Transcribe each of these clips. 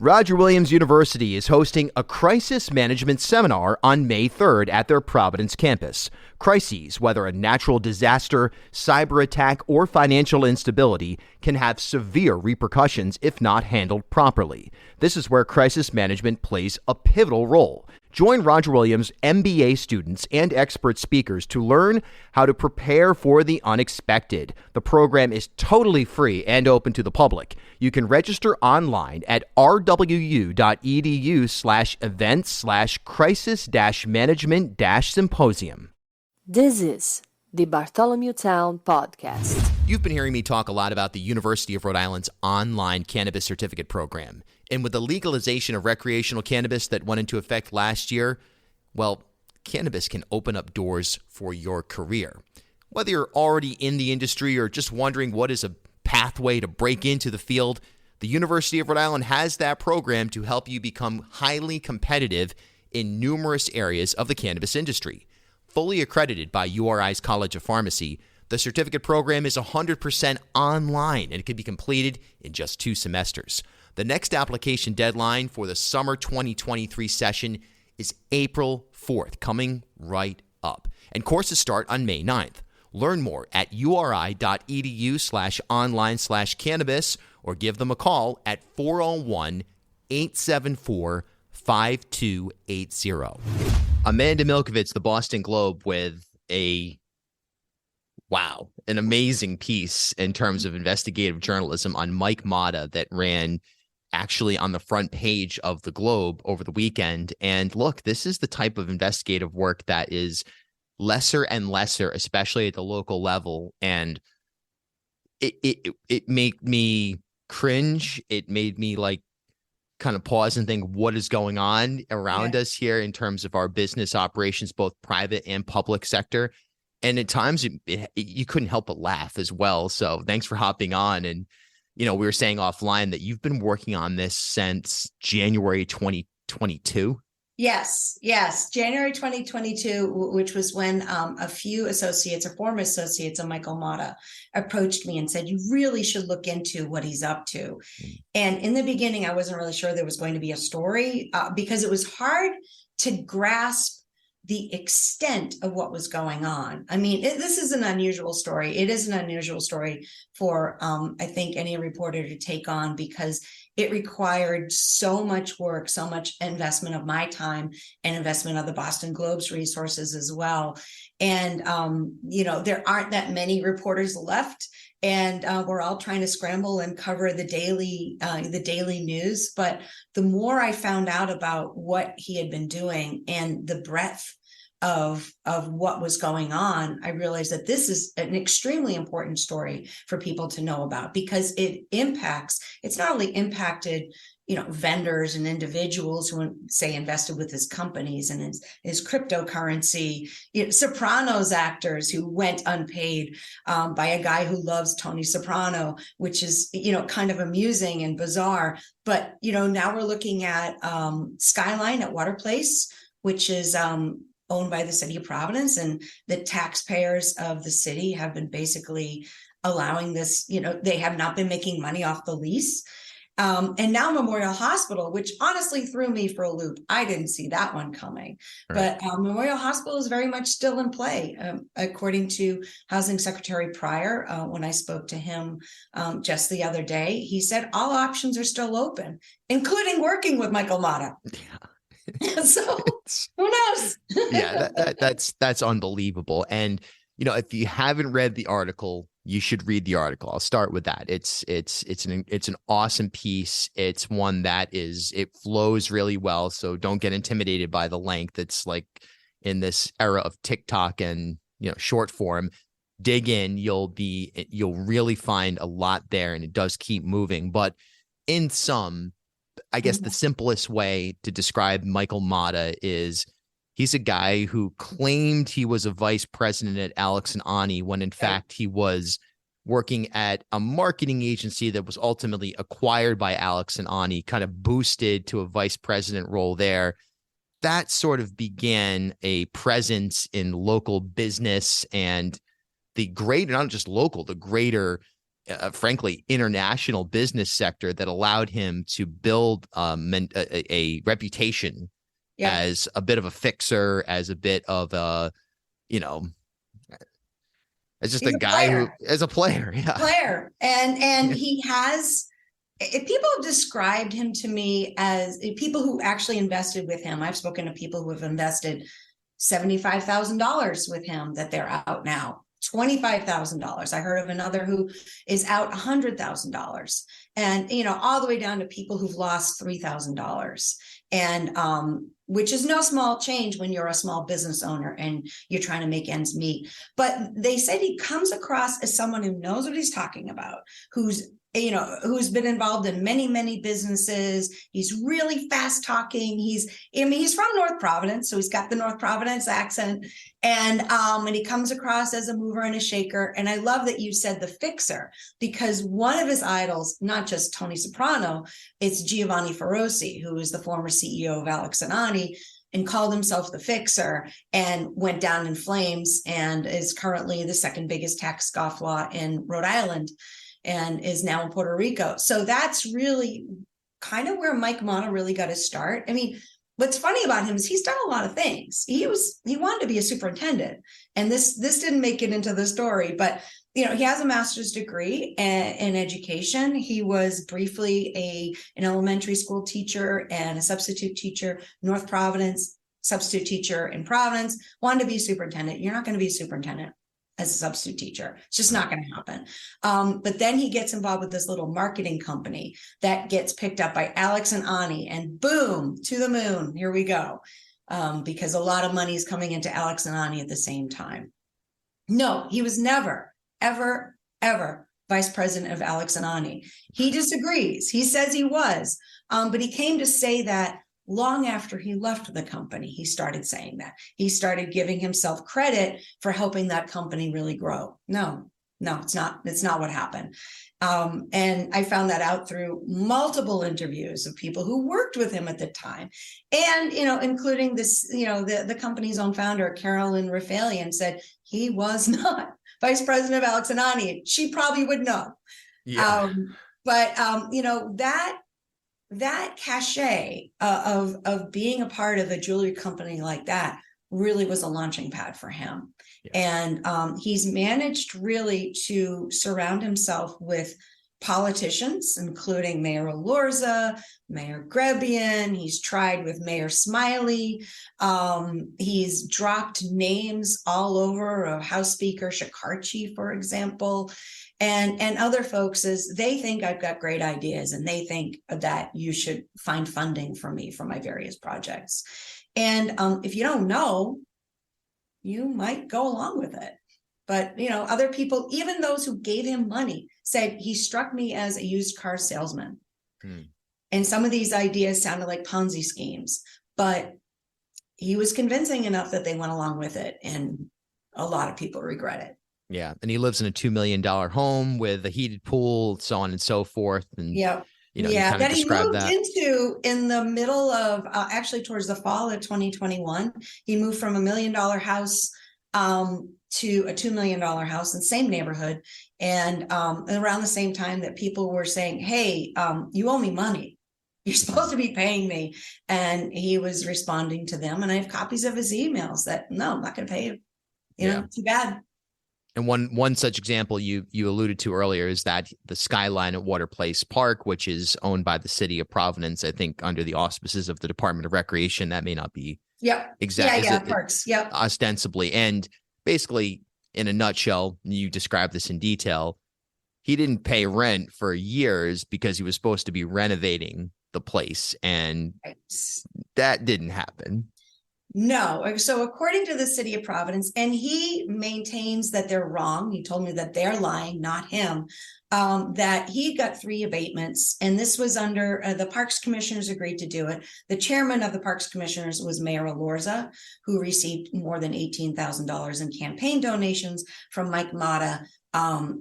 Roger Williams University is hosting a crisis management seminar on May 3rd at their Providence campus. Crises, whether a natural disaster, cyber attack, or financial instability, can have severe repercussions if not handled properly. This is where crisis management plays a pivotal role. Join Roger Williams MBA students and expert speakers to learn how to prepare for the unexpected. The program is totally free and open to the public. You can register online at rwu.edu/events/crisis-management-symposium. This is the Bartholomew Town Podcast. You've been hearing me talk a lot about the University of Rhode Island's online cannabis certificate program. And with the legalization of recreational cannabis that went into effect last year, well, cannabis can open up doors for your career. Whether you're already in the industry or just wondering what is a pathway to break into the field, the University of Rhode Island has that program to help you become highly competitive in numerous areas of the cannabis industry. Fully accredited by URI's College of Pharmacy, the certificate program is 100% online and it can be completed in just 2 semesters. The next application deadline for the summer 2023 session is April 4th, coming right up. And courses start on May 9th. Learn more at uri.edu/online/cannabis or give them a call at 401-874-5280. Amanda Milkovits, the Boston Globe, with an amazing piece in terms of investigative journalism on Mike Mota that ran actually on the front page of the Globe over the weekend. And look, this is the type of investigative work that is lesser and lesser, especially at the local level. And it made me cringe. It made me kind of pause and think, what is going on around us here in terms of our business operations, both private and public sector. And at times you couldn't help but laugh as well. So thanks for hopping on. And, we were saying offline that you've been working on this since January 2022. Yes. January 2022, which was when a few former associates of Michael Mota approached me and said, you really should look into what he's up to. And in the beginning, I wasn't really sure there was going to be a story because it was hard to grasp the extent of what was going on. I mean, this is an unusual story. It is an unusual story for, I think, any reporter to take on because it required so much work, so much investment of my time and investment of the Boston Globe's resources as well. And, there aren't that many reporters left. And we're all trying to scramble and cover the daily news. But the more I found out about what he had been doing and the breadth of what was going on, I realized that this is an extremely important story for people to know about because it's not only impacted vendors and individuals who say invested with his companies and his cryptocurrency, Sopranos actors who went unpaid by a guy who loves Tony Soprano, which is, kind of amusing and bizarre. But, now we're looking at Skyline at Water Place, which is owned by the city of Providence, and the taxpayers of the city have been basically allowing this, they have not been making money off the lease. And now Memorial Hospital, which honestly threw me for a loop. I didn't see that one coming. Right. But Memorial Hospital is very much still in play. According to Housing Secretary Pryor, when I spoke to him just the other day, he said all options are still open, including working with Michael Mota. Yeah. So who knows? Yeah, that's unbelievable. And if you haven't read the article, you should read the article. I'll start with that. It's an awesome piece. It's one that it flows really well. So don't get intimidated by the length. It's like in this era of TikTok and short form. Dig in. You'll really find a lot there, and it does keep moving. But in sum, I guess the simplest way to describe Michael Mota is he's a guy who claimed he was a vice president at Alex and Ani when in fact he was working at a marketing agency that was ultimately acquired by Alex and Ani, kind of boosted to a vice president role there. That sort of began a presence in local business and not just local, the greater frankly, international business sector that allowed him to build a reputation as a bit of a fixer, as a bit of a, as just a guy who, as a player. Player. And he has, people have described him to me as people who actually invested with him. I've spoken to people who have invested $75,000 with him that they're out now. $25,000. I heard of another who is out $100,000, and all the way down to people who've lost $3,000, and which is no small change when you're a small business owner and you're trying to make ends meet. But they said he comes across as someone who knows what he's talking about, who's been involved in many businesses. He's really fast talking. He's from North Providence, so he's got the North Providence accent, and he comes across as a mover and a shaker. And I love that you said the fixer, because one of his idols, not just Tony Soprano, it's Giovanni Ferrosi, who is the former CEO of Alex and Ani, and called himself the fixer, and went down in flames, and is currently the second biggest tax scofflaw in Rhode Island, and is now in Puerto Rico. So that's really kind of where Mike Mota really got his start. I mean, what's funny about him is he's done a lot of things. He wanted to be a superintendent, and this didn't make it into the story, but he has a master's degree in education. He was briefly an elementary school teacher and a substitute teacher, North Providence, substitute teacher in Providence, wanted to be a superintendent. You're not going to be a superintendent as a substitute teacher. It's just not going to happen. But then he gets involved with this little marketing company that gets picked up by Alex and Ani, and boom, to the moon. Here we go. Because a lot of money is coming into Alex and Ani at the same time. No, he was never, ever, ever vice president of Alex and Ani. He disagrees. He says he was, but he came to say that long after he left the company. He started saying that. He started giving himself credit for helping that company really grow. No, it's not. It's not what happened. And I found that out through multiple interviews of people who worked with him at the time. And, including this, the company's own founder, Carolyn Rafalian, said he was not vice president of Alex and Ani. She probably would know. Yeah. That cachet of being a part of a jewelry company like that really was a launching pad for him. Yeah. And he's managed really to surround himself with politicians, including Mayor Alorza, Mayor Grebian. He's tried with Mayor Smiley. He's dropped names all over, House Speaker Shekarchi, for example. And other folks, as they think I've got great ideas, and they think that you should find funding for me for my various projects. And if you don't know, you might go along with it. But, other people, even those who gave him money, said he struck me as a used car salesman. And some of these ideas sounded like Ponzi schemes, but he was convincing enough that they went along with it. And a lot of people regret it. Yeah. And he lives in a $2 million home with a heated pool, so on and so forth. And that he moved into in the middle of, actually towards the fall of 2021, he moved from $1 million house to a $2 million house in the same neighborhood. And around the same time that people were saying, hey, you owe me money. You're supposed to be paying me. And he was responding to them. And I have copies of his emails that, no, I'm not going to pay you. Too bad. And one such example you alluded to earlier is that the Skyline at Water Place Park, which is owned by the city of Providence, I think under the auspices of the Department of Recreation. That may not be exactly. Parks. Ostensibly. And basically, in a nutshell, you described this in detail. He didn't pay rent for years because he was supposed to be renovating the place, and that didn't happen. No. So according to the city of Providence, and he maintains that they're wrong. He told me that they're lying, not him, that he got 3 abatements. And this was under the Parks Commissioners agreed to do it. The chairman of the Parks Commissioners was Mayor Alorza, who received more than $18,000 in campaign donations from Mike Mota,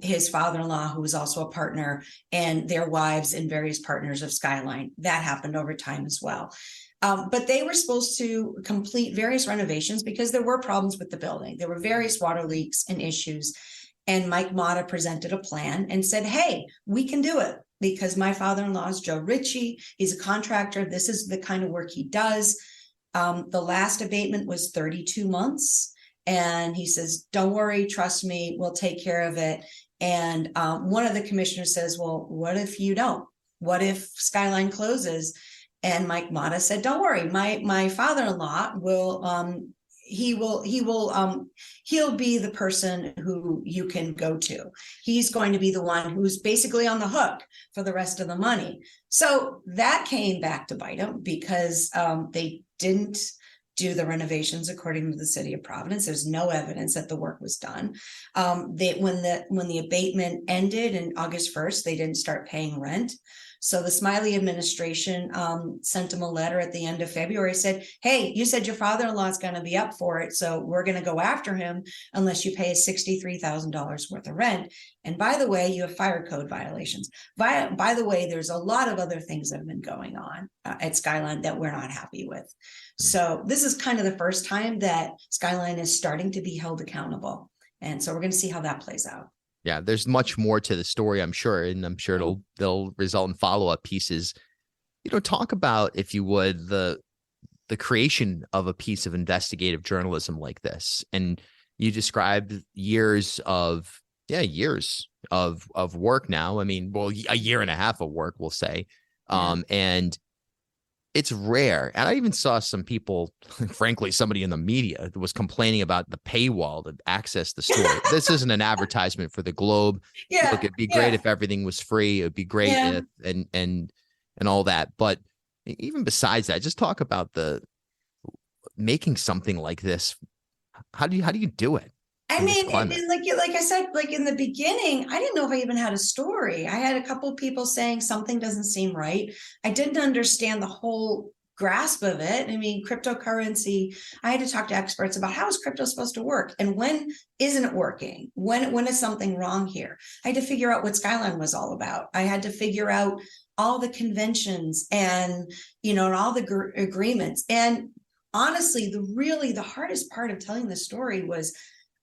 his father-in-law, who was also a partner, and their wives and various partners of Skyline. That happened over time as well. But they were supposed to complete various renovations because there were problems with the building. There were various water leaks and issues. And Mike Mota presented a plan and said, hey, we can do it because my father-in-law is Joe Ritchie. He's a contractor. This is the kind of work he does. The last abatement was 32 months. And he says, don't worry, trust me, we'll take care of it. And one of the commissioners says, well, what if you don't? What if Skyline closes? And Mike Mota said, don't worry, my father-in-law will, he'll be the person who you can go to. He's going to be the one who's basically on the hook for the rest of the money. So that came back to bite him because they didn't do the renovations according to the city of Providence. There's no evidence that the work was done. When the abatement ended in August 1st, they didn't start paying rent. So the Smiley administration sent him a letter at the end of February, said, hey, you said your father-in-law is going to be up for it, so we're going to go after him unless you pay $63,000 worth of rent. And by the way, you have fire code violations. By the way, there's a lot of other things that have been going on at Skyline that we're not happy with. So this is kind of the first time that Skyline is starting to be held accountable. And so we're going to see how that plays out. Yeah, there's much more to the story, I'm sure, and I'm sure they'll result in follow-up pieces. Talk about, if you would, the creation of a piece of investigative journalism like this. And you described years of work now. I mean, well, a year and a half of work, we'll say. And it's rare. And I even saw some people, frankly, somebody in the media that was complaining about the paywall to access the story. This isn't an advertisement for the Globe. Yeah. Look, it'd be great if everything was free. It'd be great if, and all that. But even besides that, just talk about the making something like this. How do you do it? I mean, like I said, like in the beginning, I didn't know if I even had a story. I had a couple of people saying something doesn't seem right. I didn't understand the whole grasp of it. I mean, cryptocurrency, I had to talk to experts about how is crypto supposed to work and when isn't it working? When is something wrong here? I had to figure out what Skyline was all about. I had to figure out all the conventions and, and all the agreements. And honestly, the hardest part of telling the story was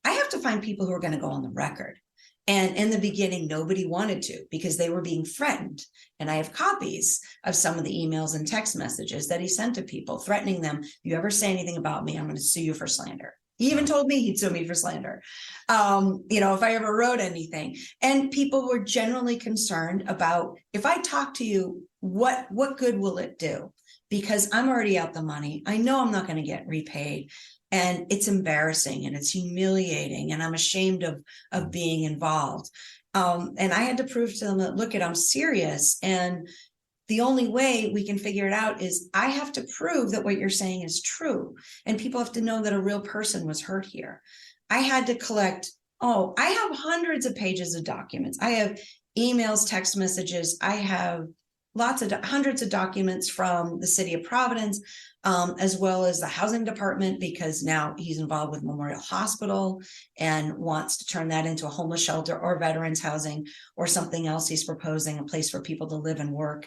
I have to find people who are going to go on the record. And in the beginning, nobody wanted to because they were being threatened. And I have copies of some of the emails and text messages that he sent to people threatening them. If you ever say anything about me, I'm going to sue you for slander. He even told me he'd sue me for slander. If I ever wrote anything. And people were generally concerned about, if I talk to you, what good will it do? Because I'm already out the money. I know I'm not going to get repaid. And it's embarrassing and it's humiliating. And I'm ashamed of being involved. And I had to prove to them that, look, I'm serious. And the only way we can figure it out is I have to prove that what you're saying is true. And people have to know that a real person was hurt here. I had to collect, I have hundreds of pages of documents. I have emails, text messages. I have hundreds of documents from the city of Providence, as well as the housing department, because now he's involved with Memorial Hospital and wants to turn that into a homeless shelter or veterans housing or something else he's proposing, a place for people to live and work.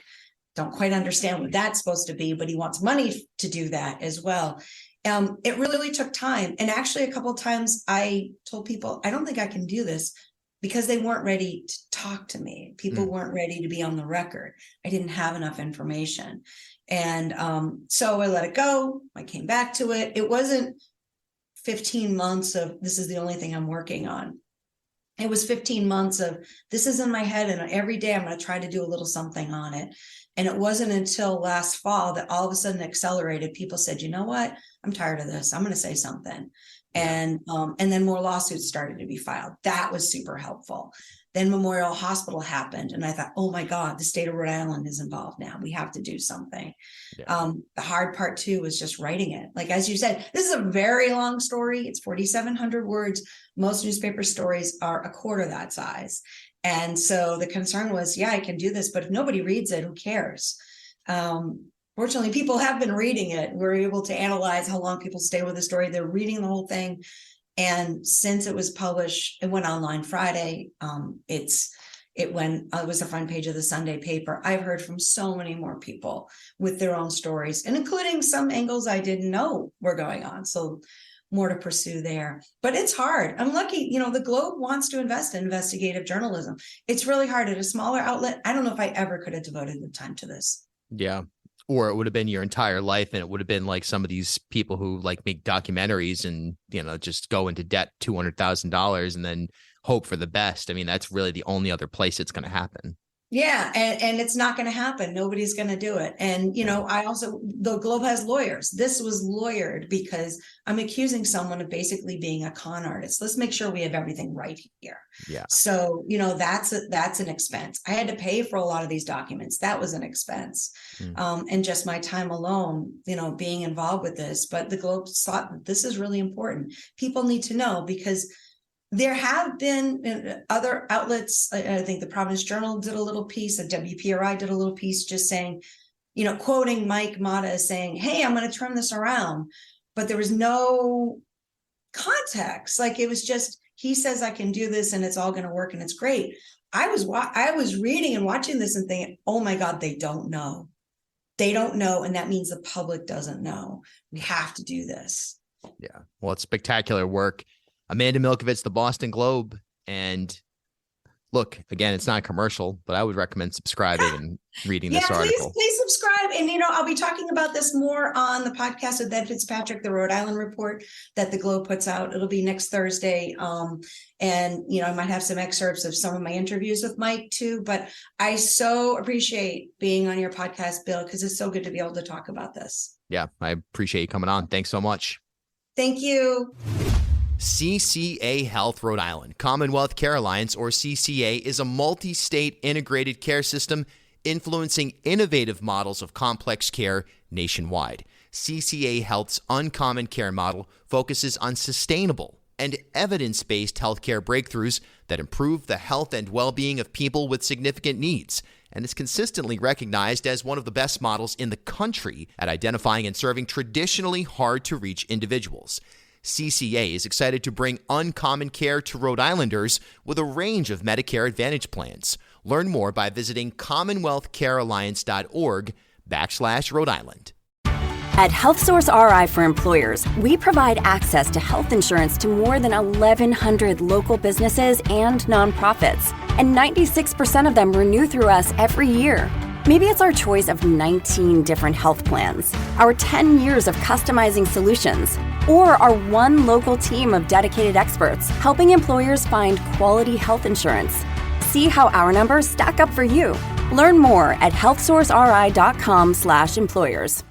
Don't quite understand what that's supposed to be, but he wants money to do that as well. It really took time. And actually, a couple of times I told people, I don't think I can do this, because they weren't ready to talk to me. People weren't ready to be on the record. I didn't have enough information. And so I let it go. I came back to it. It wasn't 15 months of, this is the only thing I'm working on. It was 15 months of, this is in my head, and every day I'm going to try to do a little something on it. And it wasn't until last fall that all of a sudden accelerated. People said, you know what? I'm tired of this. I'm going to say something. And then more lawsuits started to be filed. That was super helpful. Then Memorial Hospital happened. And I thought, oh my God, the state of Rhode Island is involved now. We have to do something. Yeah. The hard part too was just writing it. Like, as you said, this is a very long story. It's 4,700 words. Most newspaper stories are a quarter that size. And so the concern was, yeah, I can do this, but if nobody reads it, who cares? Fortunately, people have been reading it. We're able to analyze how long people stay with the story. They're reading the whole thing. And since it was published, it went online Friday. It was the front page of the Sunday paper. I've heard from so many more people with their own stories, and including some angles I didn't know were going on. So more to pursue there. But it's hard. I'm lucky, the Globe wants to invest in investigative journalism. It's really hard at a smaller outlet. I don't know if I ever could have devoted the time to this. Yeah. Or it would have been your entire life, and it would have been like some of these people who like make documentaries and, just go into debt $200,000 and then hope for the best. I mean, that's really the only other place it's going to happen. Yeah. And it's not going to happen. Nobody's going to do it. And, the Globe has lawyers. This was lawyered because I'm accusing someone of basically being a con artist. Let's make sure we have everything right here. Yeah. So, that's an expense. I had to pay for a lot of these documents. That was an expense. And just my time alone, being involved with this. But the Globe thought that this is really important. People need to know, because there have been other outlets. I think the Providence Journal did a little piece, a WPRI did a little piece just saying, quoting Mike Mota as saying, hey, I'm going to turn this around. But there was no context. Like, it was just, he says I can do this and it's all going to work and it's great. I was reading and watching this and thinking, oh my God, they don't know. They don't know. And that means the public doesn't know. We have to do this. Yeah. Well, it's spectacular work. Amanda Milkovits, the Boston Globe. And look, again, it's not a commercial, but I would recommend subscribing and reading this article. Please subscribe. And, I'll be talking about this more on the podcast with Ed Fitzpatrick, the Rhode Island report that the Globe puts out. It'll be next Thursday. And, I might have some excerpts of some of my interviews with Mike too, but I so appreciate being on your podcast, Bill, because it's so good to be able to talk about this. Yeah, I appreciate you coming on. Thanks so much. Thank you. CCA Health Rhode Island, Commonwealth Care Alliance, or CCA, is a multi-state integrated care system influencing innovative models of complex care nationwide. CCA Health's Uncommon Care model focuses on sustainable and evidence-based healthcare breakthroughs that improve the health and well-being of people with significant needs, and is consistently recognized as one of the best models in the country at identifying and serving traditionally hard-to-reach individuals. CCA is excited to bring Uncommon Care to Rhode Islanders with a range of Medicare Advantage plans. Learn more by visiting commonwealthcarealliance.org/Rhode Island. At HealthSource RI for Employers, we provide access to health insurance to more than 1,100 local businesses and nonprofits, and 96% of them renew through us every year. Maybe it's our choice of 19 different health plans, our 10 years of customizing solutions, or our one local team of dedicated experts helping employers find quality health insurance. See how our numbers stack up for you. Learn more at healthsourceri.com/employers.